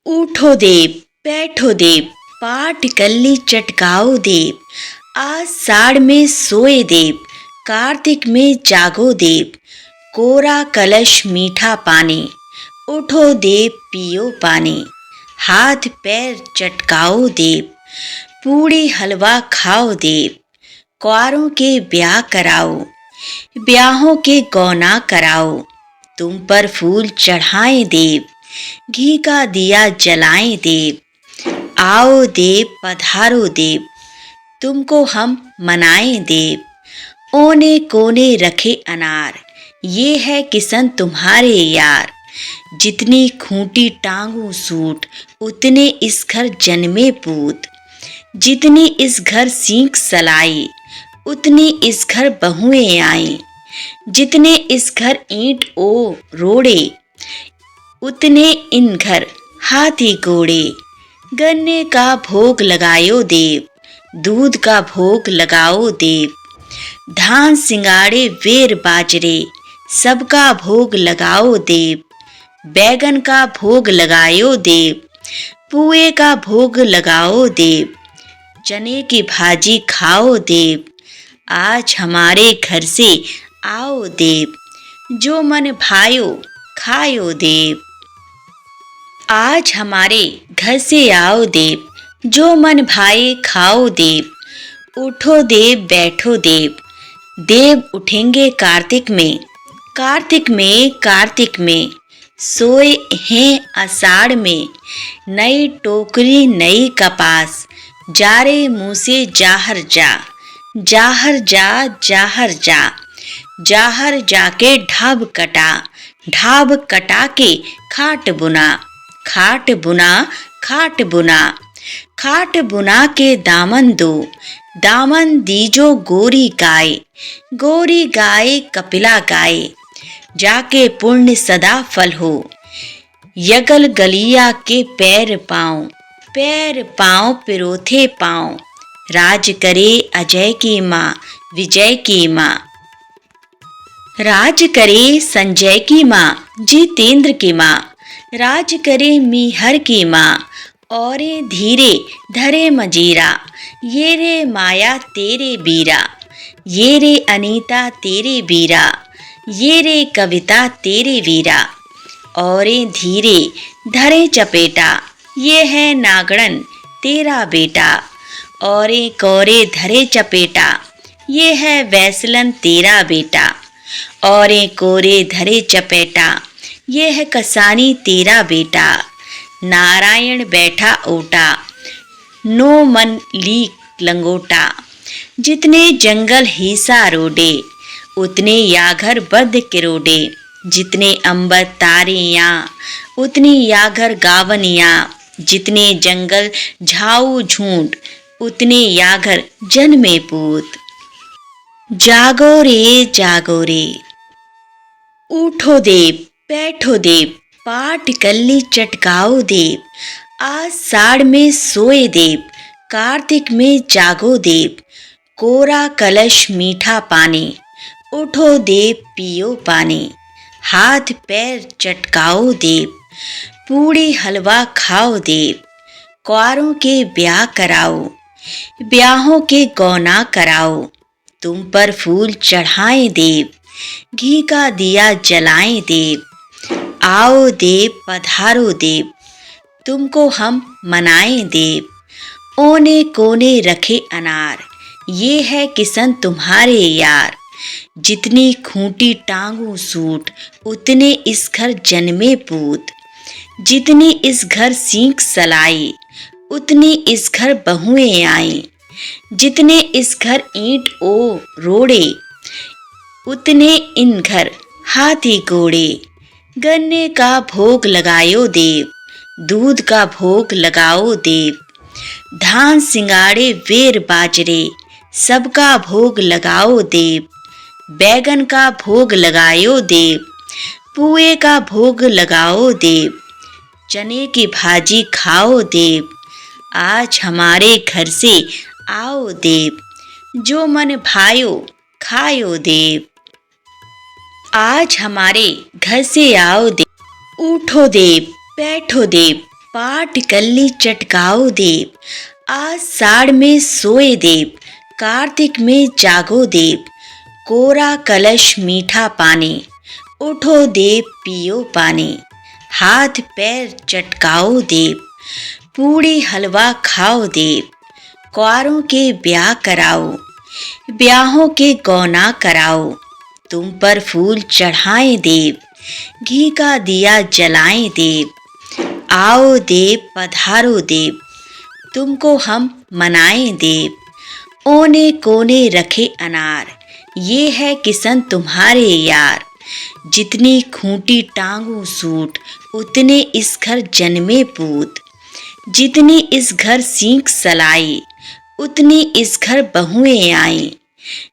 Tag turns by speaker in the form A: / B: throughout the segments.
A: उठो देव, बैठो देव, पाट कल्ली चटकाओ देव। आषाढ़ में सोए देव, कार्तिक में जागो देव। कोरा कलश मीठा पानी, उठो देव पियो पानी। हाथ पैर चटकाओ देव, पूड़ी हलवा खाओ देव। क्वारों के ब्याह कराओ, ब्याहों के गौना कराओ। तुम पर फूल चढ़ाएं देव, घी का दिया जलाएं देव। आओ देव पधारो देव, तुमको हम मनाएं देव। ओने कोने रखे अनार, ये है किसन तुम्हारे यार। जितनी खूंटी टांगू सूट, उतने इस घर जन्मे पूत। जितनी इस घर सींक सलाई, उतनी इस घर बहुएं आई। जितने इस घर ईंट ओ रोड़े, उतने इन घर हाथी घोड़े। गन्ने का भोग लगायो देव, दूध का भोग लगाओ देव। धान सिंगाड़े वेर बाजरे, सबका भोग लगाओ देव। बैगन का भोग लगायो देव, पुए का भोग लगाओ देव। चने की भाजी खाओ देव, आज हमारे घर से आओ देव। जो मन भायो खायो देव, आज हमारे घर से आओ देव। जो मन भाए खाओ देव। उठो देव बैठो देव, देव उठेंगे कार्तिक में। कार्तिक में कार्तिक में, सोए हैं आषाढ़ में। नई टोकरी नई कपास, जा रे मुँह से जाहर जा। जाहर जा जाहर जा, जाहर जाके ढाब कटा। ढाब कटा के खाट बुना। खाट बुना खाट बुना, खाट बुना के दामन दो। दामन दीजो गोरी गाय। गोरी गाय कपिला गाय, जाके पुण्य सदा फल हो। यगल गलिया के पैर पाँव, पैर पाँव पिरोथे पाँव। राज करे अजय की माँ, विजय की माँ। राज करे संजय की माँ, जितेंद्र की माँ। राज करे मीहर की माँ, औरे धीरे धरे मजीरा। ये रे माया तेरे बीरा, ये रे अनीता तेरे बीरा। ये रे कविता तेरे वीरा, औरे धीरे धरे चपेटा। ये है नागड़न तेरा बेटा, औरे कोरे धरे चपेटा। ये है वैसलन तेरा बेटा, औरे कोरे धरे चपेटा। ये है कसानी तेरा बेटा। नारायण बैठा ओटा, नो मन ली लंगोटा। जितने जंगल हिसा रोडे, उतने याघर बद किरोडे। जितने अंबर तारियाँ, उतनी याघर गावनियाँ। जितने जंगल झाऊ झूठ, उतने याघर जन्मे पूत। जागो रे, उठो देव, बैठो देव, पाट कल्ली चटकाओ देव। आषाढ़ में सोए देव, कार्तिक में जागो देव। कोरा कलश मीठा पानी, उठो देव पियो पानी। हाथ पैर चटकाओ देव, पूड़ी हलवा खाओ देव। क्वारों के ब्याह कराओ, ब्याहों के गौना कराओ। तुम पर फूल चढ़ाएं देव, घी का दिया जलाएं देव। आओ देव पधारो देव, तुमको हम मनाएं देव। ओने कोने रखे अनार, ये है किसन तुम्हारे यार। जितनी खूंटी टांगू सूट, उतने इस घर जन्मे पूत। जितनी इस घर सींक सलाई, उतनी इस घर बहुएं आई। जितने इस घर ईंट ओ रोड़े, उतने इन घर हाथी घोड़े। गन्ने का भोग लगायो देव, दूध का भोग लगाओ देव। धान सिंगाड़े वेर बाजरे, सबका भोग लगाओ देव। बैगन का भोग लगायो देव, पुए का भोग लगाओ देव। चने की भाजी खाओ देव, आज हमारे घर से आओ देव। जो मन भायो खायो देव, आज हमारे घर से आओ देव। उठो देव, बैठो देव, पाट कल्ली चटकाओ देव, आषाढ़ में सोए देव, कार्तिक में जागो देव, कोरा कलश मीठा पानी, उठो देव पियो पानी, हाथ पैर चटकाओ देव, पूड़ी हलवा खाओ देव, क्वारों के ब्याह कराओ, ब्याहों के गौना कराओ, तुम पर फूल चढ़ाएं देव, घी का दिया जलाएं देव, आओ देव पधारो देव, तुमको हम मनाएं देव, ओने कोने रखे अनार, ये है किसन तुम्हारे यार, जितनी खूंटी टांगू सूट, उतने इस घर जन्मे पूत, जितनी इस घर सींक सलाई, उतनी इस घर बहुएं आई,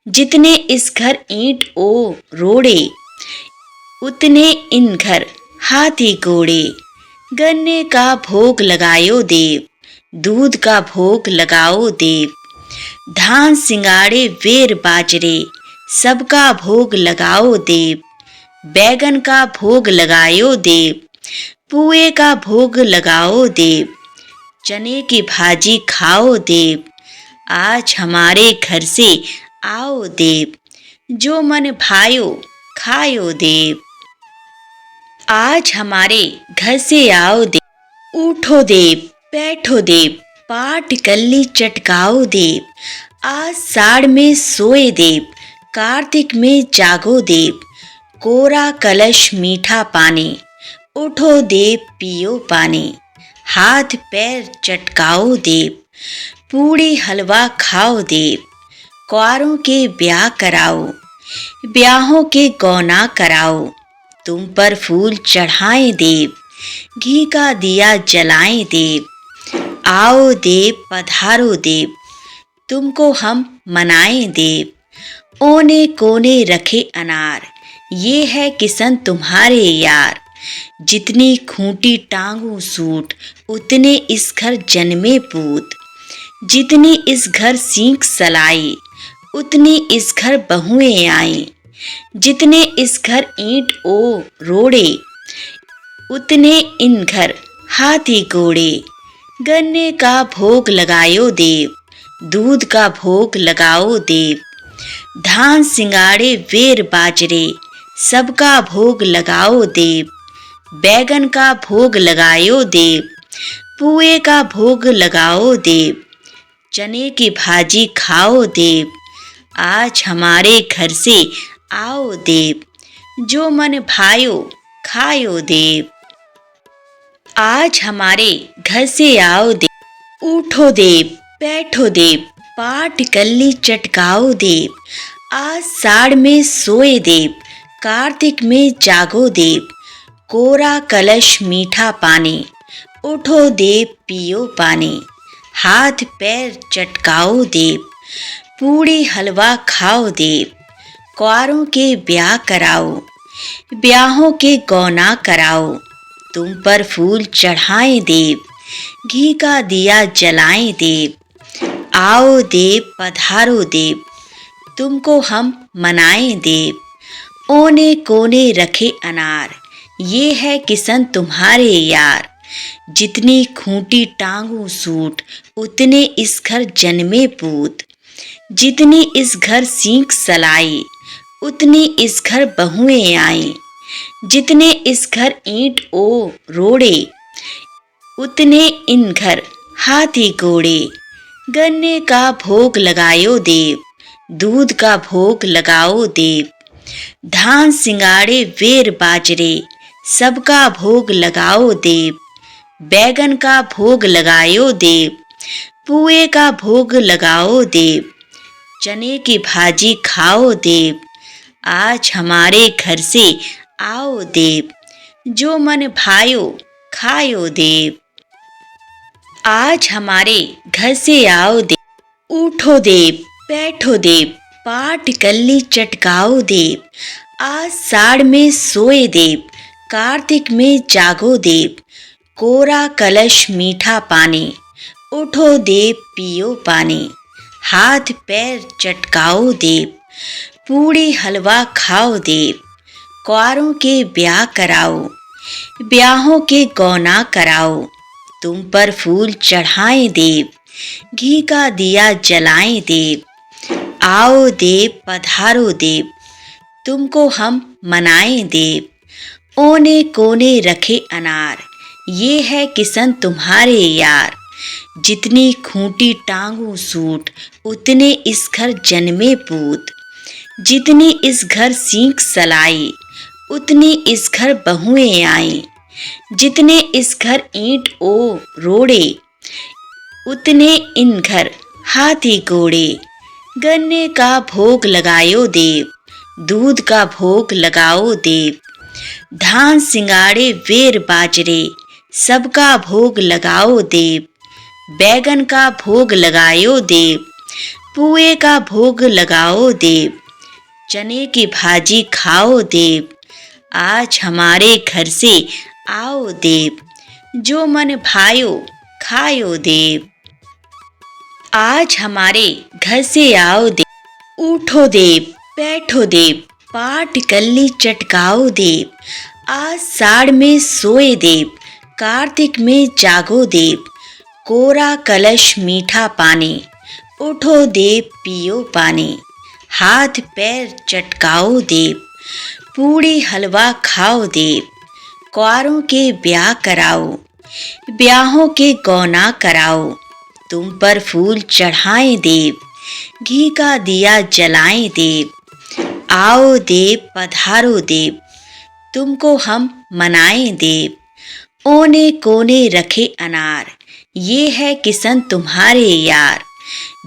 A: जितने इस घर ईंट ओ रोड़े, उतने इन घर हाथी घोड़े, गन्ने का भोग लगायो देव, दूध का भोग लगाओ देव, धान सिंगाड़े वेर बाजरे, सबका भोग लगाओ देव, बैगन का भोग लगायो देव, पुए का भोग लगाओ देव, चने की भाजी खाओ देव, आज हमारे घर से आओ देव, जो मन भायो खायो देव, आज हमारे घर से आओ देव, उठो देव बैठो देव, पाट कल्ली चटकाओ देव, आषाढ़ में सोए देव, कार्तिक में जागो देव, कोरा कलश मीठा पानी, उठो देव पियो पानी, हाथ पैर चटकाओ देव, पूड़ी हलवा खाओ देव, क्वारों के ब्याह कराओ, ब्याहों के गौना कराओ, तुम पर फूल चढ़ाएं देव, घी का दिया जलाएं देव, आओ देव पधारो देव, तुमको हम मनाएं देव, ओने कोने रखे अनार, ये है किसन तुम्हारे यार, जितनी खूंटी टांगू सूट, उतने इस घर जन्मे पूत, जितनी इस घर सींक सलाई, उतनी इस घर बहुएं आई, जितने इस घर ईंट ओ रोड़े, उतने इन घर हाथी घोड़े, गन्ने का भोग लगायो देव, दूध का भोग लगाओ देव, धान सिंगाड़े वेर बाजरे, सबका भोग लगाओ देव, बैगन का भोग लगायो देव, पुए का भोग लगाओ देव, चने की भाजी खाओ देव, आज हमारे घर से आओ देव, जो मन भायो खायो देव, आज हमारे घर से आओ देव, उठो देव बैठो देव, पाट कल्ली चटकाओ देव, आषाढ़ में सोए देव, कार्तिक में जागो देव, कोरा कलश मीठा पानी, उठो देव पियो पानी, हाथ पैर चटकाओ देव, पूड़ी हलवा खाओ देव, क्वारों के ब्याह कराओ, ब्याहों के गौना कराओ, तुम पर फूल चढ़ाएं देव, घी का दिया जलाएं देव, आओ देव पधारो देव, तुमको हम मनाएं देव, ओने कोने रखे अनार, ये है किसन तुम्हारे यार, जितनी खूंटी टांगू सूट, उतने इस घर जन्मे पूत, जितनी इस घर सींक सलाई, उतनी इस घर बहुएं आई, जितने इस घर ईंट ओ रोड़े, उतने इन घर हाथी घोड़े, गन्ने का भोग लगायो देव, दूध का भोग लगाओ देव, धान सिंगाड़े वेर बाजरे, सबका भोग लगाओ देव, बैगन का भोग लगायो देव, पुए का भोग लगाओ देव, चने की भाजी खाओ देव, आज हमारे घर से आओ देव, जो मन भायो खायो देव, आज हमारे घर से आओ देव, उठो देव बैठो देव, पाट कल्ली चटकाओ देव, आषाढ़ में सोए देव, कार्तिक में जागो देव, कोरा कलश मीठा पानी, उठो देव पियो पानी, हाथ पैर चटकाओ देव, पूड़ी हलवा खाओ देव, क्वारों के ब्याह कराओ, ब्याहों के गौना कराओ, तुम पर फूल चढ़ाएं देव, घी का दिया जलाएं देव। आओ देव पधारो देव, तुमको हम मनाएं देव। ओने कोने रखे अनार, ये है किसन तुम्हारे यार। जितनी खूंटी टांगू सूट, उतने इस घर जन्मे पूत। जितनी इस घर सींक सलाई, उतनी इस घर बहुएं आई। जितने इस घर ईंट ओ रोड़े, उतने इन घर हाथी घोड़े। गन्ने का भोग लगायो देव, दूध का भोग लगाओ देव। धान सिंगाड़े वेर बाजरे, सबका भोग लगाओ देव। बैगन का भोग लगायो देव, पुए का भोग लगाओ देव। चने की भाजी खाओ देव, आज हमारे घर से आओ देव। जो मन भायो खायो देव, आज हमारे घर से आओ देव। उठो देव बैठो देव, पाट कल्ली चटकाओ देव। आज साड़ में सोए देव, कार्तिक में जागो देव। कोरा कलश मीठा पानी, उठो देव पियो पानी। हाथ पैर चटकाओ देव, पूड़ी हलवा खाओ देव। क्वारों के ब्याह कराओ, ब्याहों के गौना कराओ। तुम पर फूल चढ़ाएं देव, घी का दिया जलाएं देव। आओ देव पधारो देव, तुमको हम मनाएं देव। ओने कोने रखे अनार, ये है किसन तुम्हारे यार।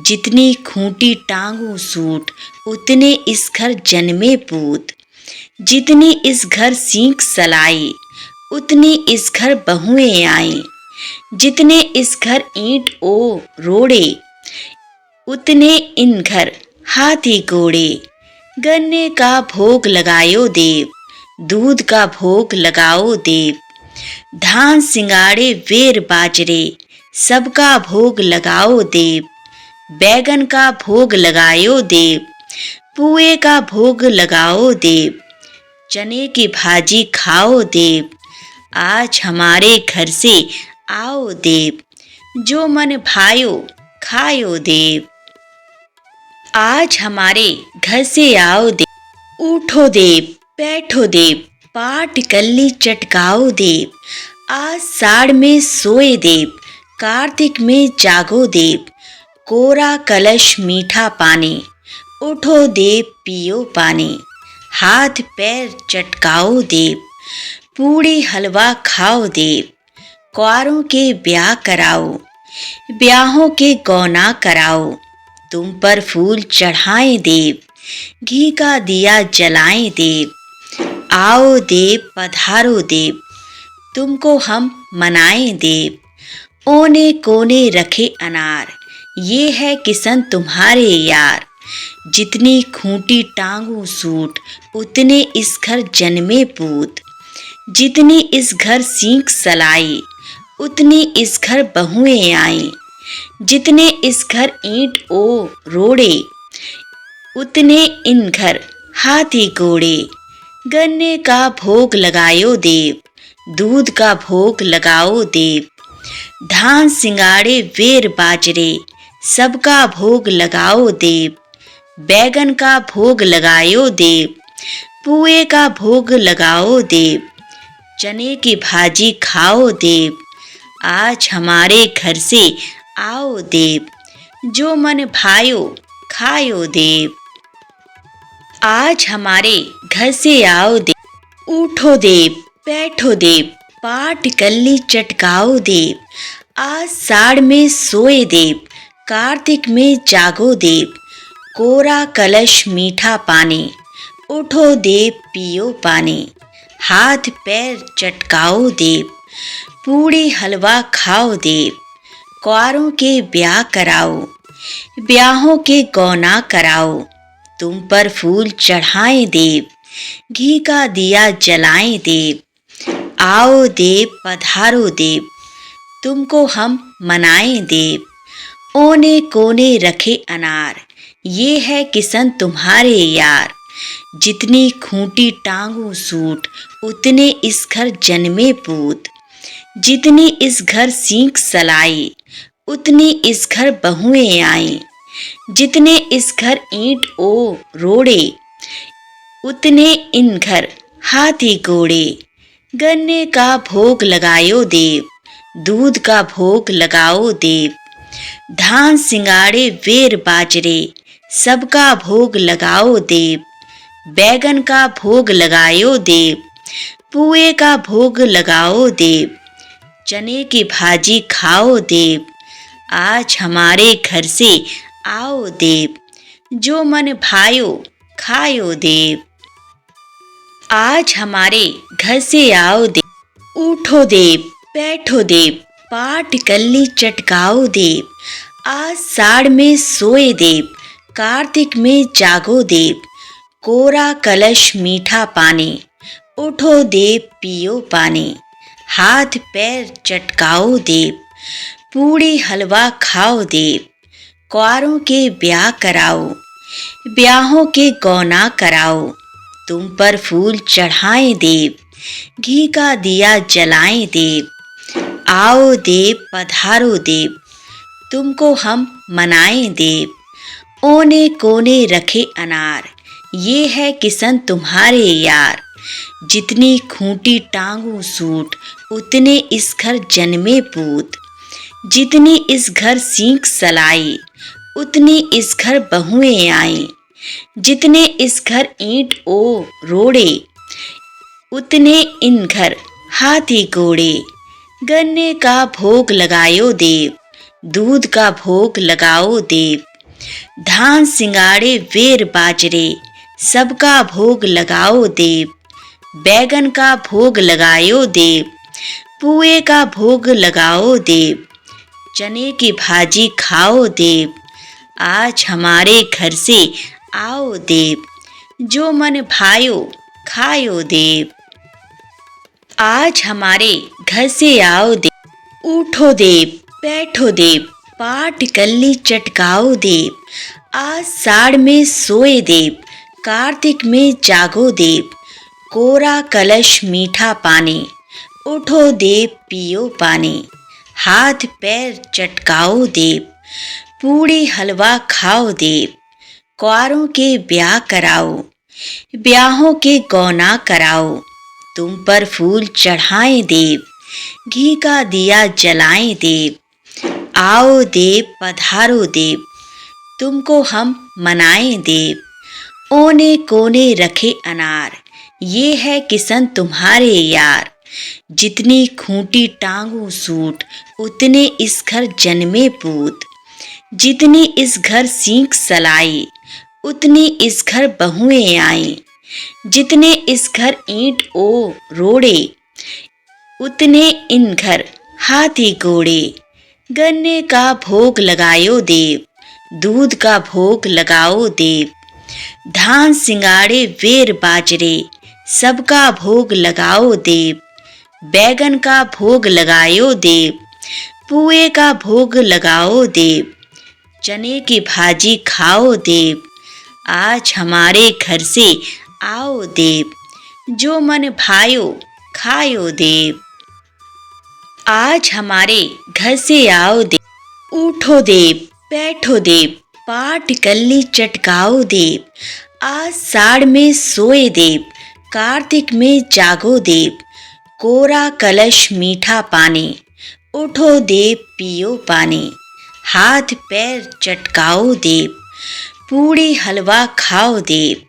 A: जितनी खूंटी टांगू सूट, उतने इस घर जन्मे पूत। जितनी इस घर सींक सलाई, उतनी इस घर बहुएं आई। जितने इस घर ईंट ओ रोड़े, उतने इन घर हाथी घोड़े। गन्ने का भोग लगायो देव, दूध का भोग लगाओ देव। धान सिंगाड़े वेर बाजरे, सबका भोग लगाओ देव। बैगन का भोग लगायो देव, पुए का भोग लगाओ देव। चने की भाजी खाओ देव, आज हमारे घर से आओ देव। जो मन भायो खायो देव, आज हमारे घर से आओ देव। उठो देव बैठो देव, पाट कल्ली चटकाओ देव। आज साड़ में सोए देव, कार्तिक में जागो देव। कोरा कलश मीठा पानी, उठो देव पियो पानी। हाथ पैर चटकाओ देव, पूड़ी हलवा खाओ देव। क्वारों के ब्याह कराओ, ब्याहों के गौना कराओ। तुम पर फूल चढ़ाएं देव, घी का दिया जलाएं देव। आओ देव पधारो देव, तुमको हम मनाएं देव। ओने कोने रखे अनार, ये है किसन तुम्हारे यार। जितनी खूंटी टांगू सूट, उतने इस घर जन्मे पूत। जितनी इस घर सींक सलाई, उतनी इस घर बहुएं आई। जितने इस घर ईंट ओ रोड़े, उतने इन घर हाथी घोड़े। गन्ने का भोग लगायो देव, दूध का भोग लगाओ देव। धान सिंगाड़े वेर बाजरे, सबका भोग लगाओ देव। बैगन का भोग लगायो देव, पुए का भोग लगाओ देव। चने की भाजी खाओ देव, आज हमारे घर से आओ देव। जो मन भायो खायो देव, आज हमारे घर से आओ देव। उठो देव बैठो देव, पाट कल्ली चटकाओ देव। आज साड़ में सोए देव, कार्तिक में जागो देव। कोरा कलश मीठा पानी, उठो देव पियो पानी। हाथ पैर चटकाओ देव, पूड़ी हलवा खाओ देव। क्वारों के ब्याह कराओ, ब्याहों के गौना कराओ। तुम पर फूल चढ़ाएं देव, घी का दिया जलाएं देव। आओ देव पधारो देव, तुमको हम मनाएं देव। ओने कोने रखे अनार, ये है किसन तुम्हारे यार। जितनी खूंटी टांगू सूट, उतने इस घर जन्मे पूत। जितनी इस घर सींक सलाई, उतनी इस घर बहुएं आई। जितने इस घर ईंट ओ रोड़े, उतने इन घर हाथी घोड़े। गन्ने का भोग लगायो देव, दूध का भोग लगाओ देव। धान सिंगाड़े वेर बाजरे, सबका भोग लगाओ देव। बैगन का भोग लगायो देव, पुए का भोग लगाओ देव। चने की भाजी खाओ देव, आज हमारे घर से आओ देव। जो मन भायो खायो देव, आज हमारे घर से आओ देव। उठो देव, बैठो देव, पाट कल्ली चटकाओ देव। आज साड़ में सोए देव, कार्तिक में जागो देव। कोरा कलश मीठा पानी, उठो देव पियो पानी। हाथ पैर चटकाओ देव, पूड़ी हलवा खाओ देव। क्वारों के ब्याह कराओ, ब्याहों के गौना कराओ। तुम पर फूल चढ़ाएं देव, घी का दिया जलाएं देव। आओ देव पधारो देव, तुमको हम मनाएं देव। ओने कोने रखे अनार, ये है किसन तुम्हारे यार। जितनी खूंटी टांगू सूट, उतने इस घर जन्मे पूत। जितनी इस घर सींक सलाई, उतनी इस घर बहुएं आई। जितने इस घर ईंट ओ रोड़े, उतने इन घर हाथी घोड़े। गन्ने का भोग लगायो देव, दूध का भोग लगाओ देव। धान सिंगाड़े वेर बाजरे, सबका भोग लगाओ देव। बैगन का भोग लगायो देव, पुए का भोग लगाओ देव। चने की भाजी खाओ देव, आज हमारे घर से आओ देव। जो मन भायो खायो देव, आज हमारे घर से आओ देव। उठो देव, बैठो देव, पाट कल्ली चटकाओ देव। आज साड़ में सोए देव, कार्तिक में जागो देव। कोरा कलश मीठा पानी, उठो देव पियो पानी। हाथ पैर चटकाओ देव, पूड़ी हलवा खाओ देव। क्वारों के ब्याह कराओ, ब्याहों के गौना कराओ। तुम पर फूल चढ़ाएं देव, घी का दिया जलाएं देव। आओ देव पधारो देव, तुमको हम मनाएं देव। ओने कोने रखे अनार, ये है किसन तुम्हारे यार। जितनी खूंटी टांगू सूट, उतने इस घर जन्मे पूत। जितनी इस घर सींक सलाई, उतनी इस घर बहुएं आई। जितने इस घर ईंट ओ रोड़े, उतने इन घर हाथी घोड़े। गन्ने का भोग लगायो देव, दूध का भोग लगाओ देव। धान सिंगाड़े वेर बाजरे, सबका भोग लगाओ देव। बैगन का भोग लगायो देव, पुए का भोग लगाओ देव। चने की भाजी खाओ देव, आज हमारे घर से आओ देव। जो मन भायो खायो देव, आज हमारे घर से आओ देव। उठो देव, बैठो देव, पाट कल्ली चटकाओ देव। आज साड़ में सोए देव, कार्तिक में जागो देव। कोरा कलश मीठा पानी, उठो देव पियो पानी। हाथ पैर चटकाओ देव, पूड़ी हलवा खाओ देव।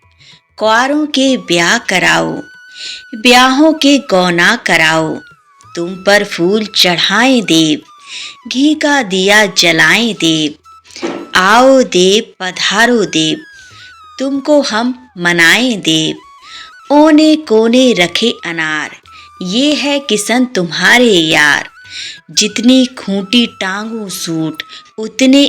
A: क्वारों के ब्याह कराओ, ब्याहों के गौना कराओ। तुम पर फूल चढ़ाएं देव, घी का दिया जलाएं देव। आओ देव पधारो देव, तुमको हम मनाएं देव। ओने कोने रखे अनार, ये है किसन तुम्हारे यार। जितनी खूंटी टांगू सूट, उतने